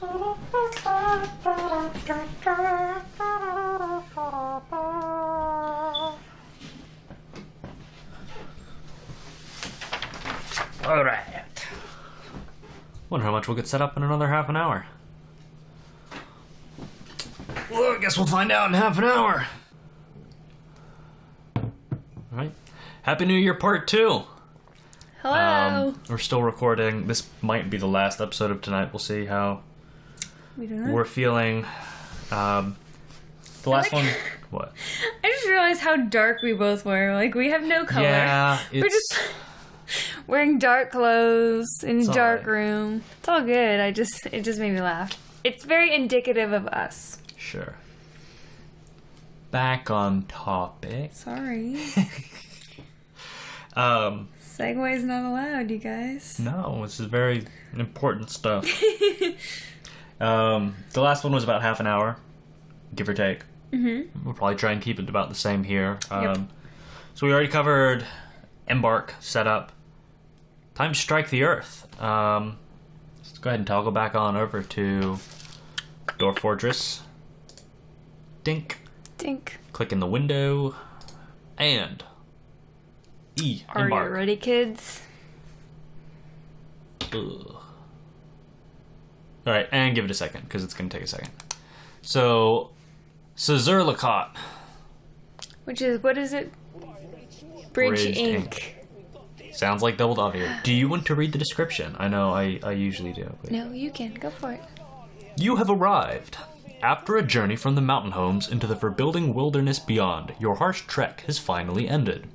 Alright. Wonder how much we'll get set up in another half an hour. Well, I guess we'll find out in half an hour. Alright. Happy New Year Part 2! Hello! We're still recording. This might be the last episode of tonight. We'll see how we're feeling. The last one... What? I just realized how dark we both were. Like, we have no color. Yeah, it's... We're just wearing dark clothes in a dark room. It's all good. It just made me laugh. It's very indicative of us. Sure. Back on topic. Sorry. Segway's not allowed, you guys. No, this is very important stuff. The last one was about half an hour, give or take. Mm-hmm. We'll probably try and keep it about the same here. Yep. So we already covered embark, setup. Time to strike the earth. Let's go ahead and toggle back on over to Dwarf Fortress. Dink. Dink. Click in the window. And Are embark. you ready, kids? Ugh. Alright, and give it a second, because it's going to take a second. So, Cezurlicot. Which is, what is it? Bridged ink. Sounds like double dog here. Do you want to read the description? I know, I usually do. But... No, you can. Go for it. You have arrived. After a journey from the mountain homes into the forbidding wilderness beyond, your harsh trek has finally ended.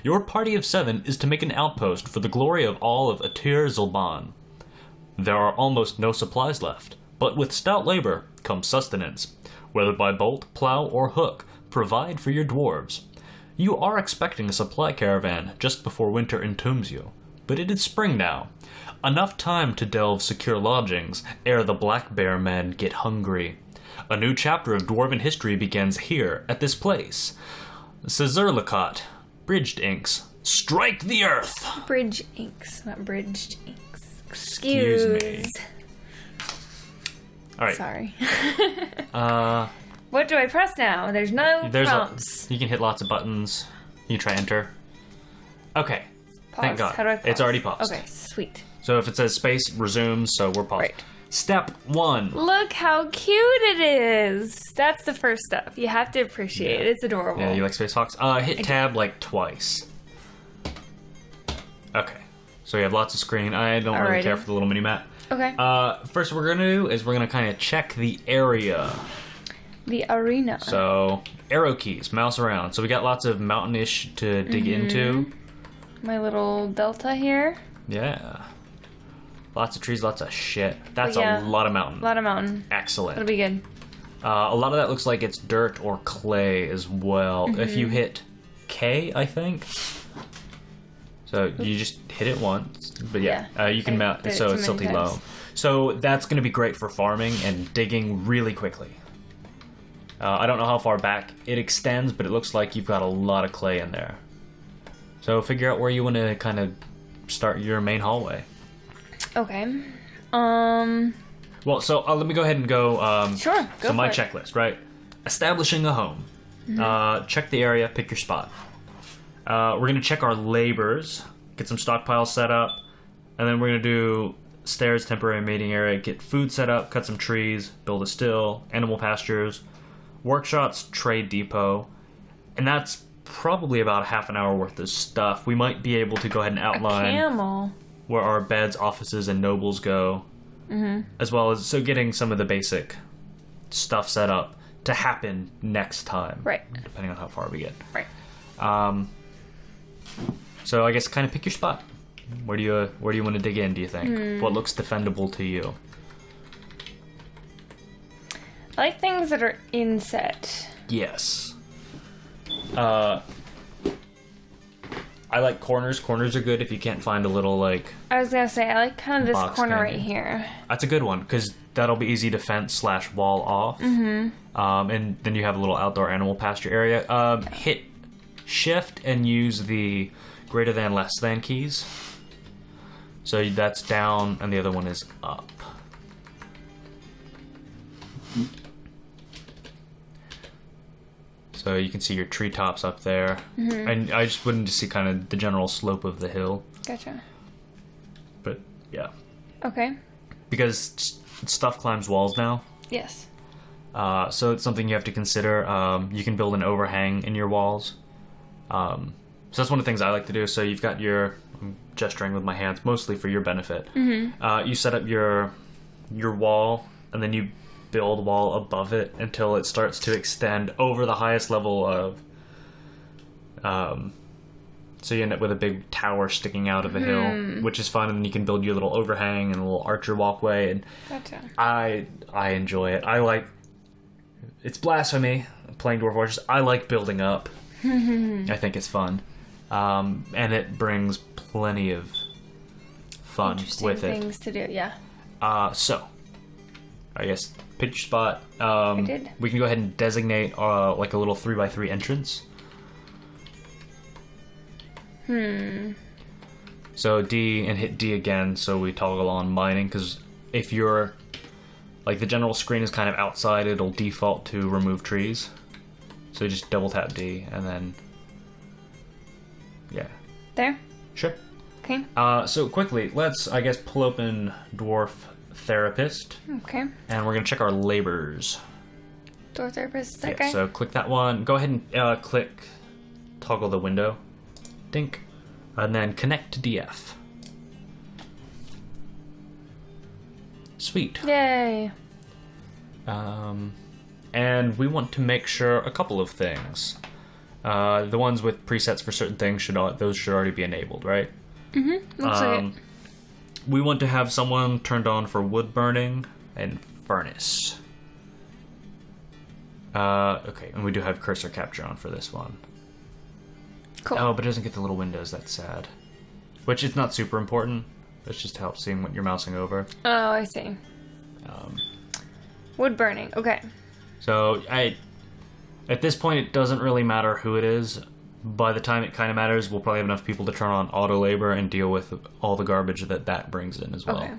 Your party of 7 is to make an outpost for the glory of all of Atir Zilban. There are almost no supplies left, but with stout labor comes sustenance. Whether by bolt, plow, or hook, provide for your dwarves. You are expecting a supply caravan just before winter entombs you, but it is spring now. Enough time to delve secure lodgings ere the black bear men get hungry. A new chapter of dwarven history begins here, at this place. Cezurlicot. Bridged inks. Strike the earth! Bridge inks, not bridged inks. Excuse me. Alright. Sorry. What do I press now? There's no prompts. You can hit lots of buttons. You can try enter. Okay. Pause. Thank God. How do I pause? It's already paused. Okay, sweet. So if it says space, resumes, so we're paused. Right. Step 1. Look how cute it is. That's the first step. You have to appreciate it. It's adorable. Yeah, you like Space Fox? Hit tab like twice. Okay. So you have lots of screen. I don't really care for the little mini map. Okay. First what we're going to do is we're going to kind of check the area. The arena. So, arrow keys, mouse around. So we got lots of mountainish to dig into. My little delta here. Yeah. Lots of trees, lots of shit. That's a lot of mountain. A lot of mountain. Excellent. That'll be good. A lot of that looks like it's dirt or clay as well. If you hit K, I think. So you just hit it once. But you can mount, so it's silty low. So that's going to be great for farming and digging really quickly. I don't know how far back it extends, but it looks like you've got a lot of clay in there. So figure out where you want to kind of start your main hallway. Okay. Well, so let me go ahead and go. Sure. Go so my for it. checklist, right? Establishing a home. Check the area. Pick your spot. We're gonna check our labors. Get some stockpiles set up, and then we're gonna do stairs, temporary mating area. Get food set up. Cut some trees. Build a still. Animal pastures. Workshops. Trade depot. And that's probably about half an hour worth of stuff. We might be able to go ahead and outline A camel. where our beds, offices, and nobles go, as well as getting some of the basic stuff set up to happen next time, right? Depending on how far we get, right? So I guess kind of pick your spot. Where do you want to dig in? Do you think what looks defendable to you? I like things that are inset. Yes. I like corners. Corners are good if you can't find a little, like... I was gonna say, I like kind of this corner candy. right here. That's a good one, because that'll be easy to fence/wall off. And then you have a little outdoor animal pasture area. Hit shift and use the greater than, less than keys. So that's down, and the other one is up. So you can see your treetops up there. And I just wanted to see kind of the general slope of the hill. Gotcha. But, yeah. Okay. Because stuff climbs walls now. Yes. So it's something you have to consider. You can build an overhang in your walls. So that's one of the things I like to do. So you've got your... I'm gesturing with my hands, mostly for your benefit. You set up your wall, and then you build wall above it until it starts to extend over the highest level of... so you end up with a big tower sticking out of a hill, which is fun, and then you can build your little overhang and a little archer walkway, and Gotcha. I enjoy it. I like... It's blasphemy, playing Dwarf Fortress. I like building up. I think it's fun. And it brings plenty of fun with it. Things to do, yeah. So, I guess pitch spot. I did. We can go ahead and designate like a little 3x3 entrance. So D and hit D again, so we toggle on mining, because if you're like the general screen is kind of outside, it'll default to remove trees. So you just double tap D and then yeah. There? Sure. Okay. So quickly, let's, I guess, pull open Dwarf Therapist. Okay. And we're going to check our labors. Dwarf Therapist, that Yeah, guy? so click that one. Go ahead and click toggle the window. Dink. And then connect to DF. Sweet. Yay. And we want to make sure a couple of things. The ones with presets for certain things should already be enabled, right? Looks like it. We want to have someone turned on for wood burning and furnace. Okay, and we do have cursor capture on for this one. Cool. Oh, but it doesn't get the little windows. That's sad. Which is not super important. It's just to help seeing what you're mousing over. Oh, I see. Wood burning. Okay. So at this point, it doesn't really matter who it is. By the time it kind of matters, we'll probably have enough people to turn on auto labor and deal with all the garbage that brings in as well. Okay.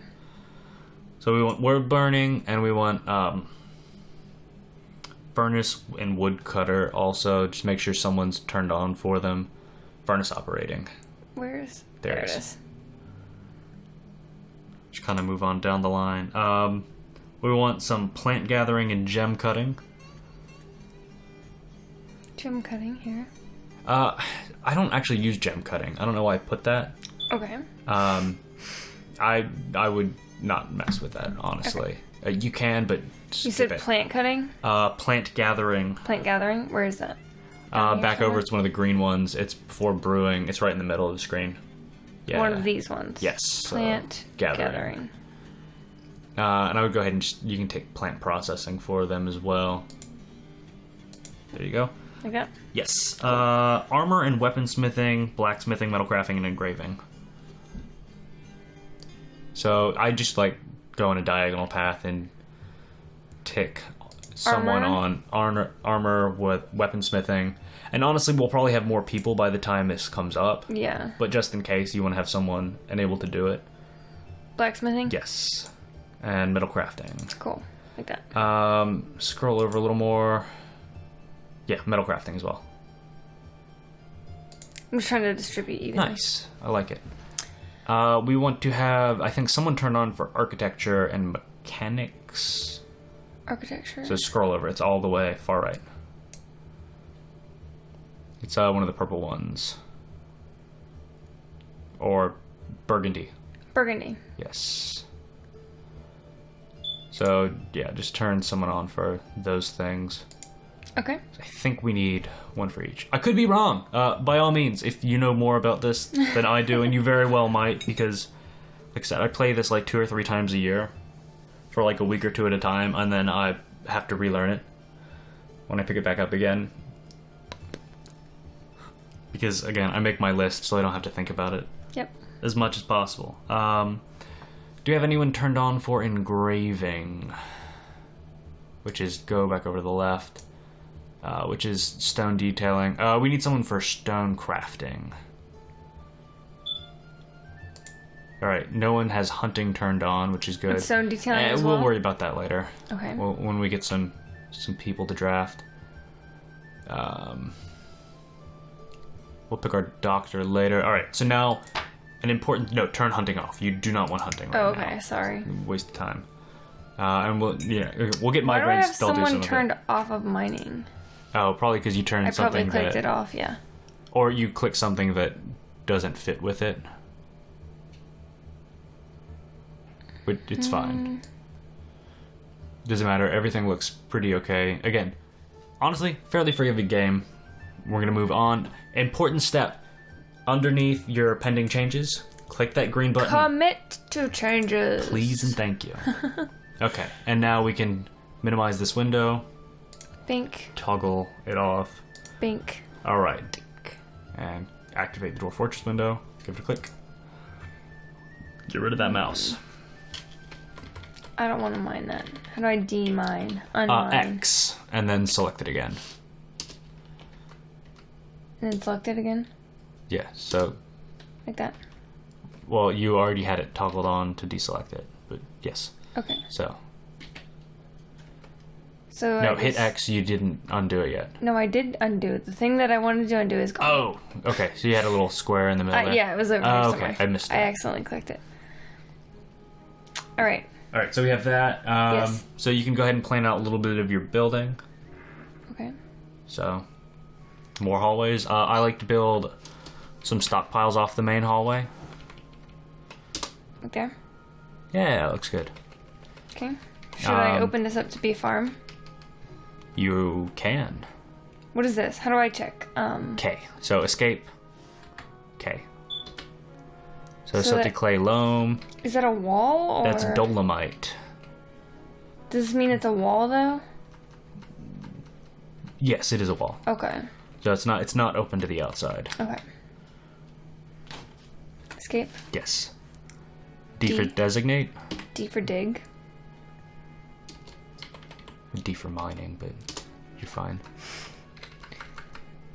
So we want wood burning, and we want furnace and wood cutter also. Just make sure someone's turned on for them. Furnace operating. Where is... There it it is. is. Just kind of move on down the line. We want some plant gathering and gem cutting. Gem cutting here. I don't actually use gem cutting. I don't know why I put that. Okay. I would not mess with that, honestly. Okay. You can, but You said plant cutting? Plant gathering. Plant gathering? Where is that? Back over, it's one of the green ones. It's before brewing. It's right in the middle of the screen. Yeah. One of these ones. Yes. Plant gathering. And I would go ahead and you can take plant processing for them as well. There you go. Like that? Yes. Armor and weaponsmithing, blacksmithing, metal crafting, and engraving. So I just like go on a diagonal path and tick someone on armor with weaponsmithing. And honestly, we'll probably have more people by the time this comes up. Yeah. But just in case, you want to have someone enabled to do it. Blacksmithing? Yes. And metal crafting. Cool. Like that. Scroll over a little more. Yeah, metal crafting as well. I'm just trying to distribute evenly. Nice. I like it. We want to have, I think, someone turned on for architecture and mechanics. Architecture? So scroll over. It's all the way far right. It's one of the purple ones. Or burgundy. Burgundy. Yes. So, yeah, just turn someone on for those things. Okay. I think we need one for each. I could be wrong. By all means, if you know more about this than I do, and you very well might, because, like I said, I play this like 2 or 3 times a year for like a week or 2 at a time, and then I have to relearn it when I pick it back up again. Because, again, I make my list so I don't have to think about it. Yep. As much as possible. Do you have anyone turned on for engraving? Which is go back over to the left. Which is stone detailing. We need someone for stone crafting. Alright, no one has hunting turned on, which is good. It's stone detailing as well? We'll worry about that later. Okay. Well, when we get some people to draft. We'll pick our doctor later. Alright, so now, an important note, turn hunting off. You do not want hunting right now. Oh, okay, sorry. Waste of time. And we'll get migraines. Why do I have they'll do some someone of turned it. off of mining? Oh, probably because you turned I something probably clicked it off, yeah. Or you click something that doesn't fit with it. But it's fine. Doesn't matter. Everything looks pretty okay. Again, honestly, fairly forgiving game. We're gonna move on. Important step. Underneath your pending changes, click that green button. Commit to changes. Please and thank you. Okay, and now we can minimize this window. Bink. Toggle it off. Bink. Alright. And activate the Dwarf Fortress window. Give it a click. Get rid of that mouse. I don't want to mine that. How do I demine? Unmine. X, and then select it again. And then select it again? Yeah, so... Like that? Well, you already had it toggled on to deselect it, but yes. Okay. So... So No, hit X, you didn't undo it yet. No, I did undo it. The thing that I wanted to undo is gone. Oh, okay, so you had a little square in the middle there. Yeah, it was over here somewhere. Okay, I missed it. I accidentally clicked it. Alright. Alright, so we have that. Yes. So you can go ahead and plan out a little bit of your building. Okay. So, more hallways. I like to build some stockpiles off the main hallway. Right there? Yeah, that looks good. Okay. Should I open this up to be a farm? You can. What is this? How do I check? K. So escape. K. So So silty that- clay loam. Is that a wall or? That's dolomite. Does this mean it's a wall though? Yes, it is a wall. Okay. So it's not open to the outside. Okay. Escape. Yes. D for D. designate. D for dig. D for mining, but you're fine.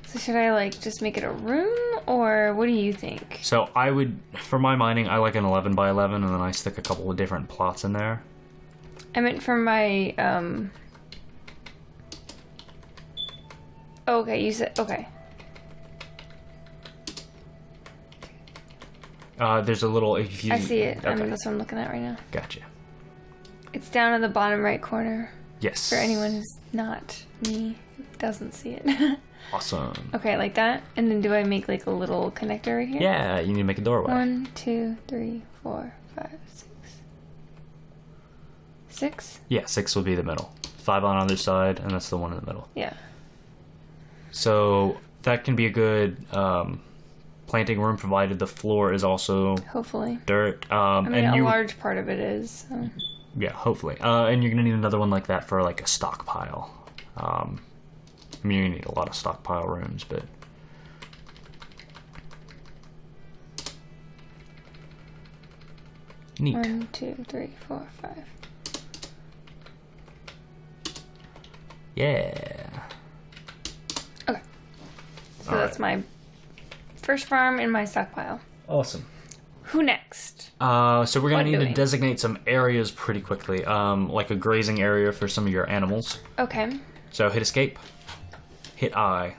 So should I like just make it a room or what do you think? So I would, for my mining, I like an 11 by 11, and then I stick a couple of different plots in there. I meant for my Oh, okay, you said okay. There's a little. If you, I see it. Okay. That's what I'm looking at right now. Gotcha. It's down in the bottom right corner. Yes. For anyone who's not me, doesn't see it. Awesome. Okay, like that. And then do I make like a little connector right here? Yeah, you need to make a doorway. 1, 2, 3, 4, 5, 6. 6? Yeah, 6 will be the middle. 5 on either side, and that's the one in the middle. Yeah. So that can be a good planting room, provided the floor is also Hopefully. dirt. I mean, and a you, large part of it is. So. yeah, hopefully. And you're gonna need another one like that for like a stockpile. I mean, you're gonna need a lot of stockpile rooms, but neat. 1, 2, 3, 4, 5. Yeah. Okay. So All that's my first farm in my stockpile. Awesome. Who next? So we're gonna What need do to we? designate some areas pretty quickly, like a grazing area for some of your animals. Okay. So hit escape, hit I.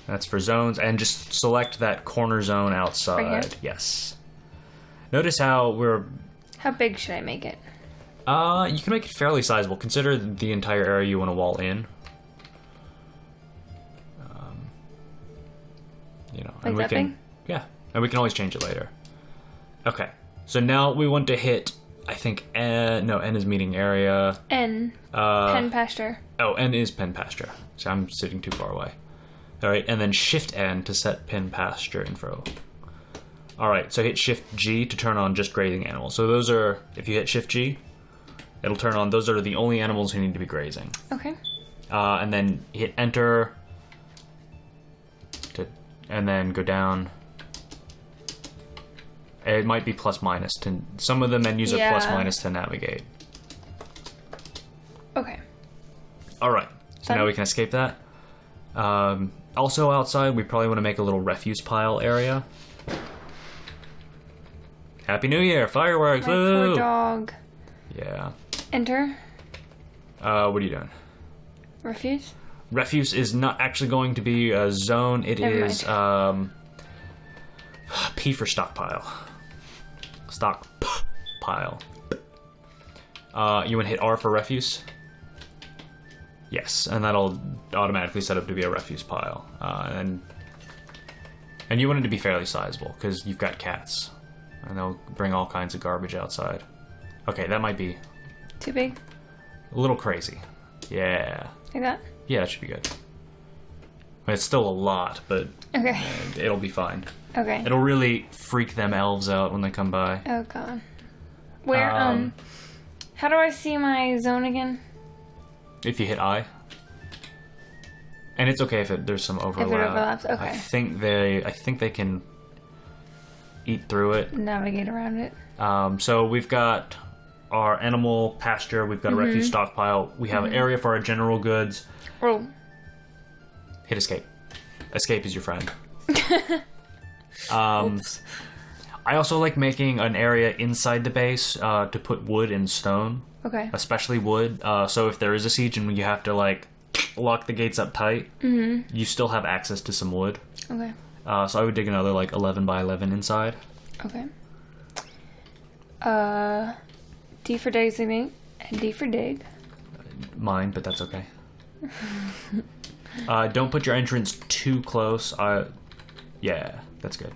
That's for zones, and just select that corner zone outside. Right here? Yes. Notice how we're. How big should I make it? You can make it fairly sizable. Consider the entire area you want to wall in. Like and we that can. big? Yeah, and we can always change it later. Okay, so now we want to hit. I think N. No, N is meeting area. N. Pen pasture. Oh, N is pen pasture. So I'm sitting too far away. All right, and then Shift N to set pen pasture info. All right, so hit Shift G to turn on just grazing animals. So those are, if you hit Shift G, it'll turn on. Those are the only animals who need to be grazing. Okay. And then hit Enter. And then go down. It might be plus minus to. Some of the menus are plus minus to navigate. Okay. All right. So now we can escape that. Also outside, we probably want to make a little refuse pile area. Happy New Year! Fireworks! My Woo! poor dog. Yeah. Enter. What are you doing? Refuse. Refuse is not actually going to be a zone. It Never is P for stockpile. Stockpile. You want to hit R for refuse? Yes, and that'll automatically set up to be a refuse pile. And you want it to be fairly sizable because you've got cats, and they'll bring all kinds of garbage outside. Okay, that might be Too big. a little crazy. Yeah. Like that. Yeah, that should be good. I mean, it's still a lot, but Okay. it'll be fine. Okay. It'll really freak them elves out when they come by. Oh god. Where how do I see my zone again? If you hit I. And it's okay if there's some overlap. If it overlaps, okay. I think they can eat through it. Navigate around it. So we've got our animal pasture, we've got a refuse stockpile, we have an area for our general goods. Roll. Hit escape. Escape is your friend. Oops. I also like making an area inside the base to put wood and stone, Okay. especially wood. So if there is a siege and you have to like lock the gates up tight, you still have access to some wood. Okay. So I would dig another like 11 by 11 inside. Okay. D for designate and D for dig. Mine, but that's okay. Don't put your entrance too close. Yeah, that's good.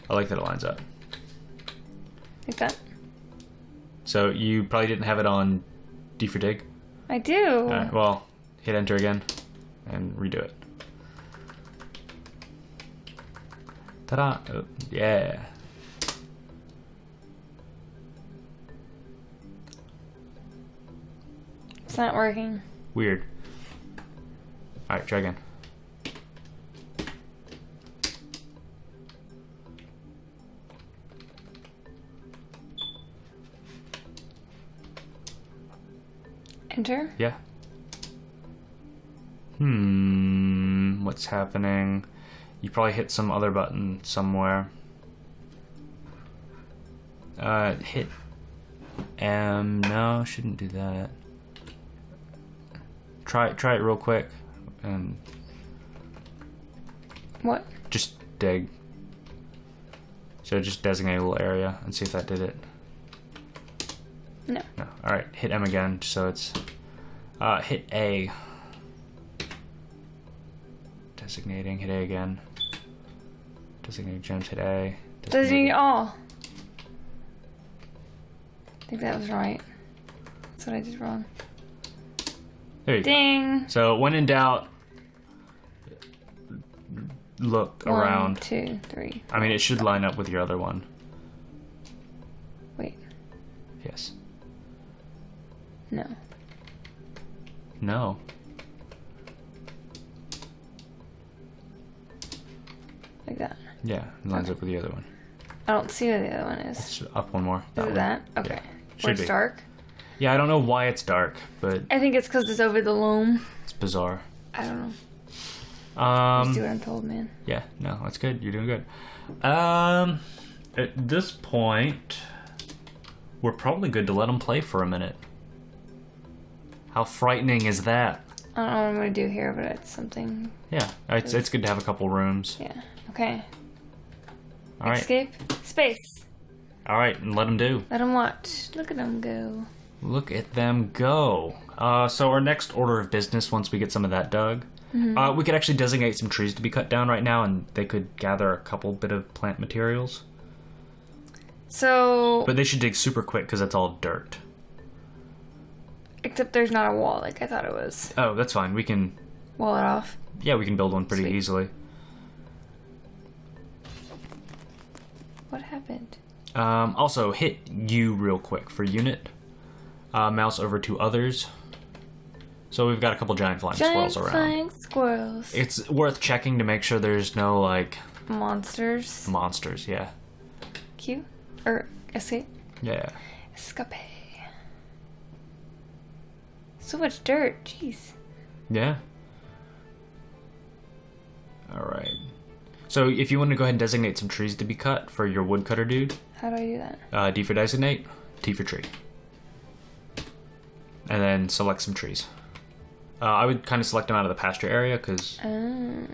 I like that it lines up. Like that. So you probably didn't have it on D for dig? I do. Alright, well, hit enter again and redo it. Ta-da! Oh, yeah. It's not working. Weird. Alright, try again. Enter. Yeah. What's happening? You probably hit some other button somewhere. Hit M. No, shouldn't do that. Try it real quick, and What? just dig. So just designate a little area and see if that did it. No. No. All right, hit M again. So it's hit A. Designating. Hit A again. Designating gems. Hit A. Designate all. I think that was right. That's what I did wrong. There you go. Ding. So when in doubt, look 1, around. 2, 3. I mean, it should line up with your other one. Wait. Yes. No. No. Like that. Yeah, it lines up with the other one. I don't see where the other one is. It's up one more. Is That it one. that? Okay. Yeah. Where Should it's be. dark? Yeah, I don't know why it's dark, but I think it's because it's over the loam. it's bizarre. I don't know. Just do what I'm told, man. Yeah, no, that's good. You're doing good. At this point, we're probably good to let them play for a minute. How frightening is that? I don't know what I'm going to do here, but it's something. Yeah, it's good to have a couple rooms. Yeah. Okay. All right. Escape. Space. All right, and let them do. Let them watch. Look at them go. Look at them go. So our next order of business, once we get some of that dug, we could actually designate some trees to be cut down right now, and they could gather a couple bit of plant materials. So. But they should dig super quick because that's all dirt. Except there's not a wall like I thought it was. Oh, that's fine. We can. Wall it off. Yeah, we can build one pretty Sweet. easily. What happened? Also, hit U real quick for unit. Mouse over to others. So we've got a couple giant flying squirrels around. Flying squirrels. It's worth checking to make sure there's no, like... Monsters. Monsters, yeah. Q? Or escape? Yeah. Escape. So much dirt. Jeez. Yeah. Alright. So if you want to go ahead and designate some trees to be cut for your woodcutter dude. How do I do that? D for designate, T for tree. And then select some trees. I would kind of select them out of the pasture area because, you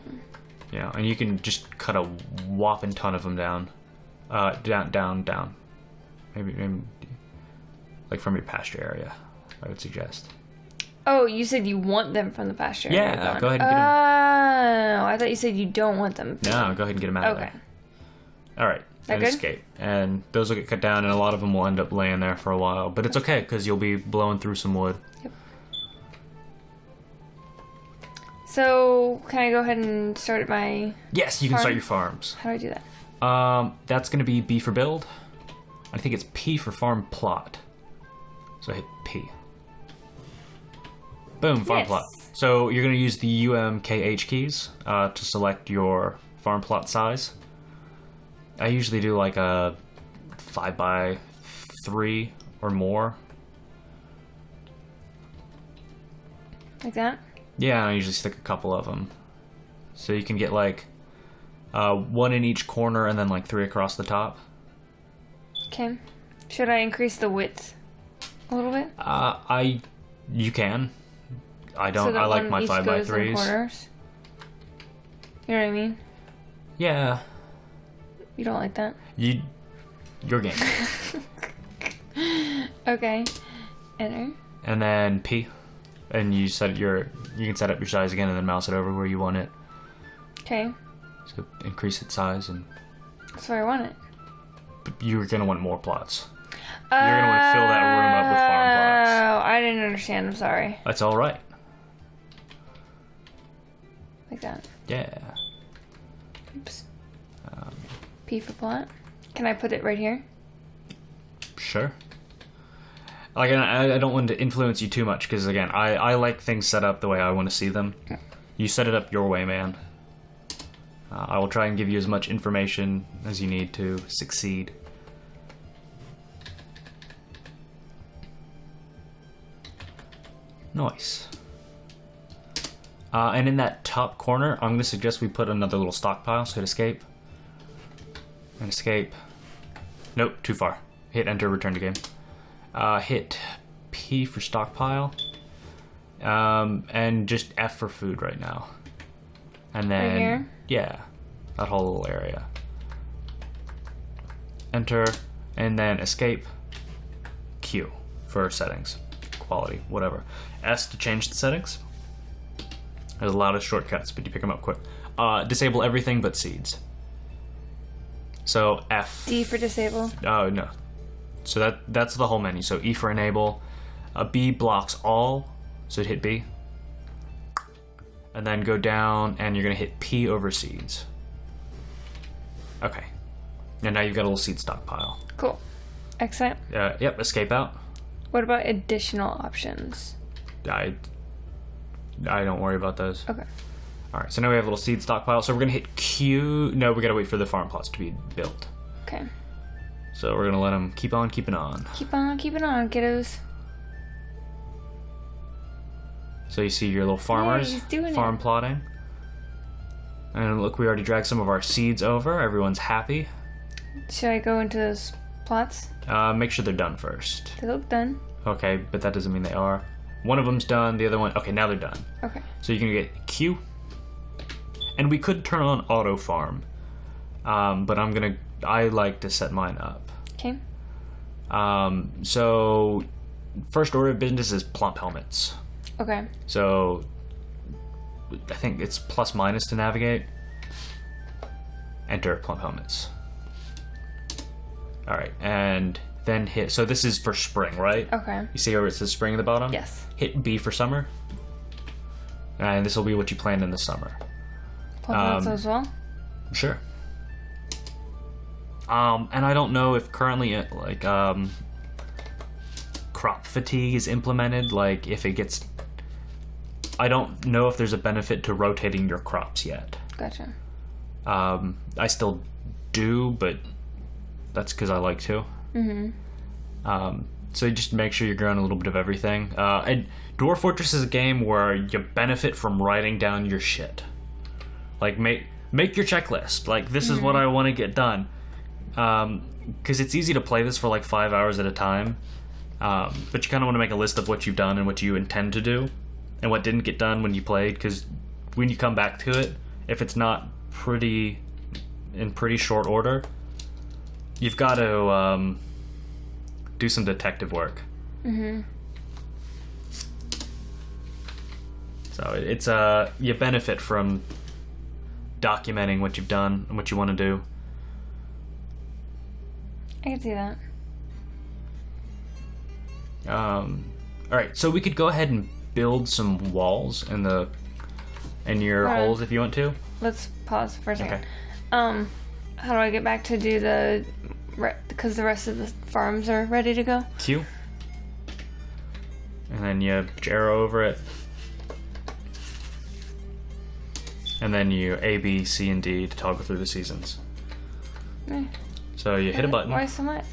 know, and you can just cut a whopping ton of them down. Down. Maybe like from your pasture area, I would suggest. Oh, you said you want them from the pasture area. Yeah, go ahead and get them. Oh, I thought you said you don't want them. No, go ahead and get them out of there. All right, and good? escape. And those will get cut down, and a lot of them will end up laying there for a while. But it's okay, because you'll be blowing through some wood. Yep. So, can I go ahead and start my... Yes, you can start your farms. How do I do that? That's going to be B for build. I think it's P for farm plot. So hit P. Boom, farm plot. So you're going to use the UMKH keys to select your farm plot size. I usually do like a 5x3 or more. Like that? Yeah, I usually stick a couple of them. So you can get like one in each corner and then like 3 across the top. Okay. Should I increase the width a little bit? You can. I don't. So that I like one my each 5x3s. goes in corners? You know what I mean? Yeah. You don't like that? Your game. Okay. Enter. And then P, and you can set up your size again, and then mouse it over where you want it. Okay. So increase its size, and That's where I want it. but you're gonna want more plots. You're gonna want to fill that room up with farm plots. Oh, I didn't understand. I'm sorry. That's all right. Like that. Yeah. Oops. P for plot. Can I put it right here? Sure. Like, I don't want to influence you too much because, again, I like things set up the way I want to see them. You set it up your way, man. I will try and give you as much information as you need to succeed. Nice. And in that top corner, I'm going to suggest we put another little stockpile, so hit escape. And escape. Nope, too far. Hit enter, return to game. Hit P for stockpile. And just F for food right now. And then... Right here? Yeah. That whole little area. Enter, and then escape. Q for settings. Quality, whatever. S to change the settings. There's a lot of shortcuts, but you pick them up quick. Disable everything but seeds. So F. D for disable. Oh no. So that's the whole menu. So E for enable. B blocks all. So hit B. And then go down, and you're gonna hit P over seeds. Okay. And now you've got a little seed stockpile. Cool. Excellent. Yep. Escape out. What about additional options? I don't worry about those. Okay. All right, so now we have a little seed stockpile. So we're gonna hit Q. No, we gotta wait for the farm plots to be built. Okay. So we're gonna let them keep on keeping on. Keep on keeping on, kiddos. So you see your little farmers he's doing farm plotting. And look, we already dragged some of our seeds over. Everyone's happy. Should I go into those plots? Make sure they're done first. They look done. Okay, but that doesn't mean they are. One of them's done, the other one... Okay, now they're done. Okay. So you can get Q. And we could turn on auto farm. But I like to set mine up. Okay. So first order of business is plump helmets. Okay. So I think it's plus minus to navigate. Enter plump helmets. All right, and then hit. So this is for spring, right? Okay. You see where it says spring at the bottom? Yes. Hit B for summer. And this will be what you planned in the summer. Plump as well? Sure. And I don't know if currently crop fatigue is implemented. Like if it gets, I don't know if there's a benefit to rotating your crops yet. Gotcha. I still do, but that's because I like to. So just make sure you're growing a little bit of everything. And Dwarf Fortress is a game where you benefit from writing down your shit. Like make your checklist. Like, this is what I want to get done. Because it's easy to play this for like 5 hours at a time. But you kind of want to make a list of what you've done and what you intend to do. And what didn't get done when you played. Because when you come back to it, if it's not in pretty short order, you've got to do some detective work. So it's you benefit from documenting what you've done and what you want to do. I can see that. All right, so we could go ahead and build some walls in your holes if you want to. Let's pause for a second. Okay. How do I get back to do because the rest of the farms are ready to go? Q. And then you arrow over it. And then you A, B, C, and D to toggle through the seasons. So you hit a button. Why so much?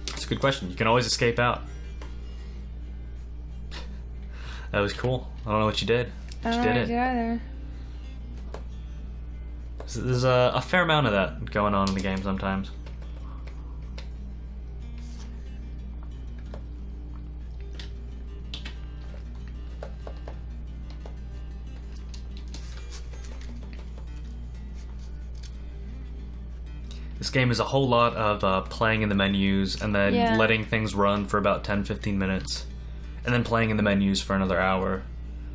That's a good question. You can always escape out. That was cool. I don't know what you did. I don't know what I did either. There's a fair amount of that going on in the game sometimes. This game is a whole lot of playing in the menus and then letting things run for about 10-15 minutes. And then playing in the menus for another hour.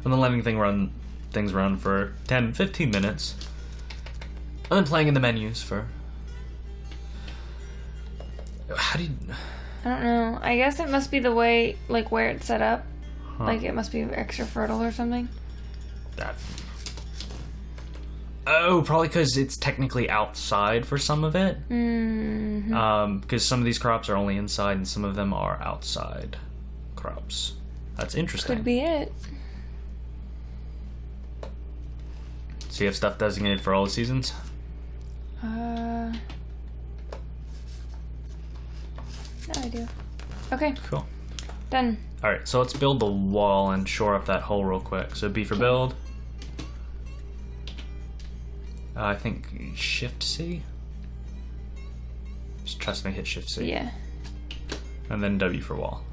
And then letting things run for 10-15 minutes. And then playing in the menus for... How do you... I don't know. I guess it must be the way, like, where it's set up. Like, it must be extra fertile or something. That... Oh, probably because it's technically outside for some of it. Because some of these crops are only inside and some of them are outside crops. That's interesting. Could be it. So you have stuff designated for all the seasons? No, I do. Okay. Cool. Done. Alright, so let's build the wall and shore up that hole real quick. So B for build. I think Shift C. Just trust me, hit Shift C. Yeah. And then W for wall.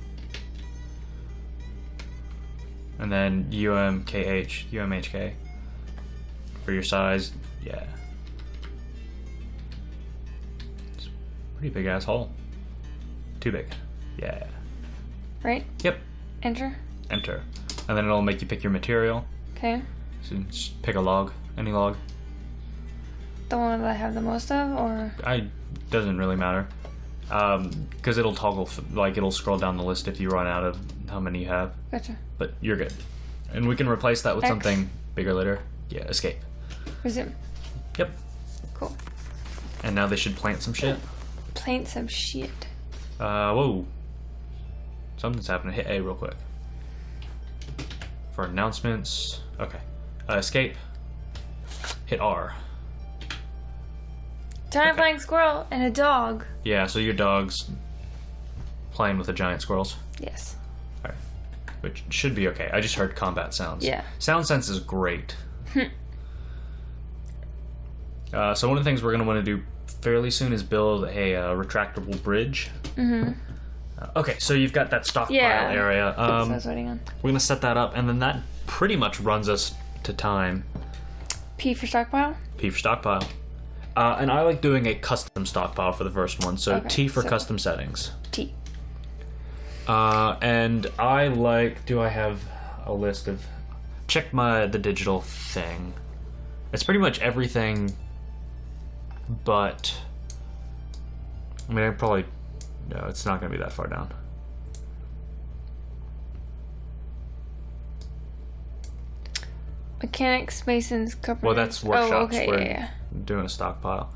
And then UMHK for your size. Yeah. It's a pretty big ass hole. Too big. Yeah. Right? Yep. Enter. Enter. And then it'll make you pick your material. Okay. So just pick a log. Any log. The one that I have the most of, or? Doesn't really matter. Because it'll toggle, it'll scroll down the list if you run out of how many you have. Gotcha. But you're good. And we can replace that with X. something bigger later. Yeah, escape. Resume. Yep. Cool. And now they should plant some shit. Plant some shit. Whoa. Something's happening. Hit A real quick. For announcements. Okay. Escape. Hit R. Giant flying squirrel and a dog. Yeah, so your dog's playing with the giant squirrels. Yes. Alright. Which should be okay. I just heard combat sounds. Yeah. Sound sense is great. So one of the things we're going to want to do fairly soon is build a retractable bridge. Okay, so you've got that stockpile area. That's what I was waiting on. We're going to set that up, and then that pretty much runs us to time. P for stockpile? P for stockpile. And I like doing a custom stockpile for the first one, so okay, T for custom settings. T. And I like... Do I have a list of... Check the digital thing. It's pretty much everything, but... I mean, I probably... No, it's not going to be that far down. Mechanics, masons, carpenters. Well, that's workshops. Oh, okay, We're yeah. doing a stockpile.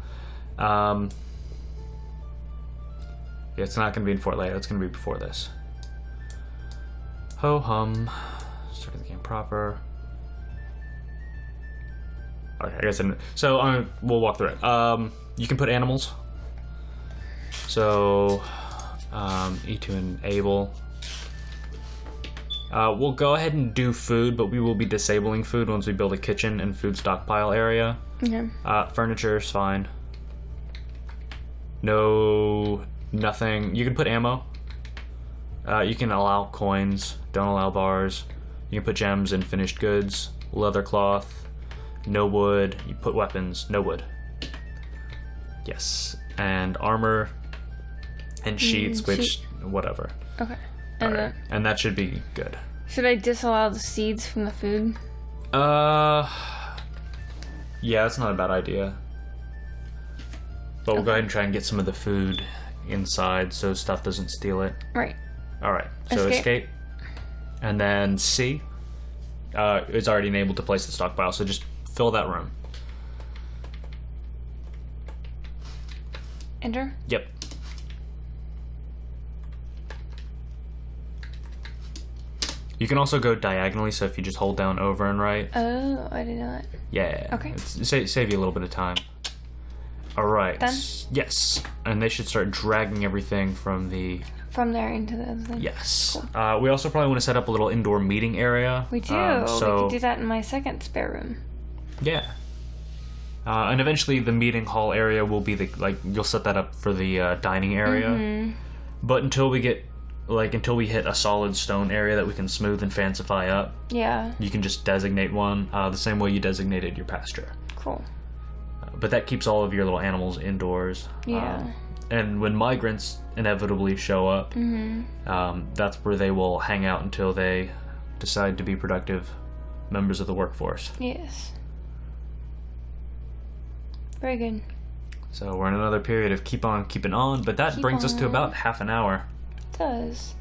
Yeah, it's not going to be in Fort Layer. It's going to be before this. Ho hum. Start the game proper. Okay, I guess so. We'll walk through it. You can put animals. So E to enable. We'll go ahead and do food, but we will be disabling food once we build a kitchen and food stockpile area. Okay. Furniture is fine. No, nothing. You can put ammo. You can allow coins. Don't allow bars. You can put gems and finished goods. Leather cloth. No wood. You put weapons. No wood. Yes. And armor. And sheets, which, whatever. Okay. And right. And that should be good. Should I disallow the seeds from the food? Yeah, that's not a bad idea. But we'll go ahead and try and get some of the food inside so stuff doesn't steal it. Right. Alright, so escape. And then C is already enabled to place the stockpile, so just fill that room. Enter? Yep. You can also go diagonally, so if you just hold down over and right. Oh, I didn't know that. Yeah. Okay. Save you a little bit of time. Alright. Done? Yes. And they should start dragging everything from the... From there into the other thing? Yes. Cool. We also probably want to set up a little indoor meeting area. We do. So... We could do that in my second spare room. Yeah. And eventually the meeting hall area will be you'll set that up for the dining area. Mm-hmm. But until we hit a solid stone area that we can smooth and fancify up, yeah, you can just designate one the same way you designated your pasture. Cool. But that keeps all of your little animals indoors. Yeah. And when migrants inevitably show up, that's where they will hang out until they decide to be productive members of the workforce. Yes. Very good. So we're in another period of keep on keeping on, but that brings us to about half an hour. It does.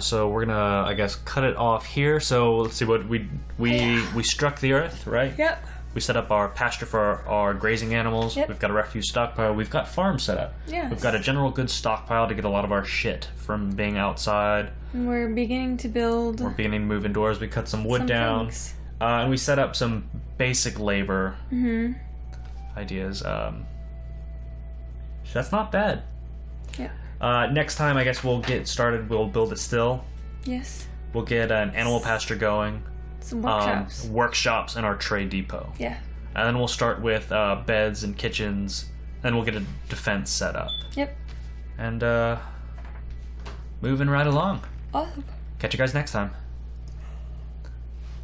So we're gonna, I guess, cut it off here. So let's see what we struck the earth, right? Yep. We set up our pasture for our grazing animals. Yep. We've got a refuse stockpile. We've got farm set up. Yes. We've got a general goods stockpile to get a lot of our shit from being outside. And we're beginning to build. We're beginning to move indoors. We cut some wood down. And we set up some basic labor ideas. That's not bad. Yeah. Next time, I guess we'll get started. We'll build a still. Yes. We'll get an animal pasture going. Some workshops. Workshops and our trade depot. Yeah. And then we'll start with beds and kitchens. Then we'll get a defense set up. Yep. And moving right along. Awesome. Catch you guys next time.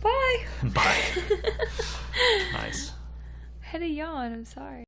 Bye. Bye. Nice. I had a yawn. I'm sorry.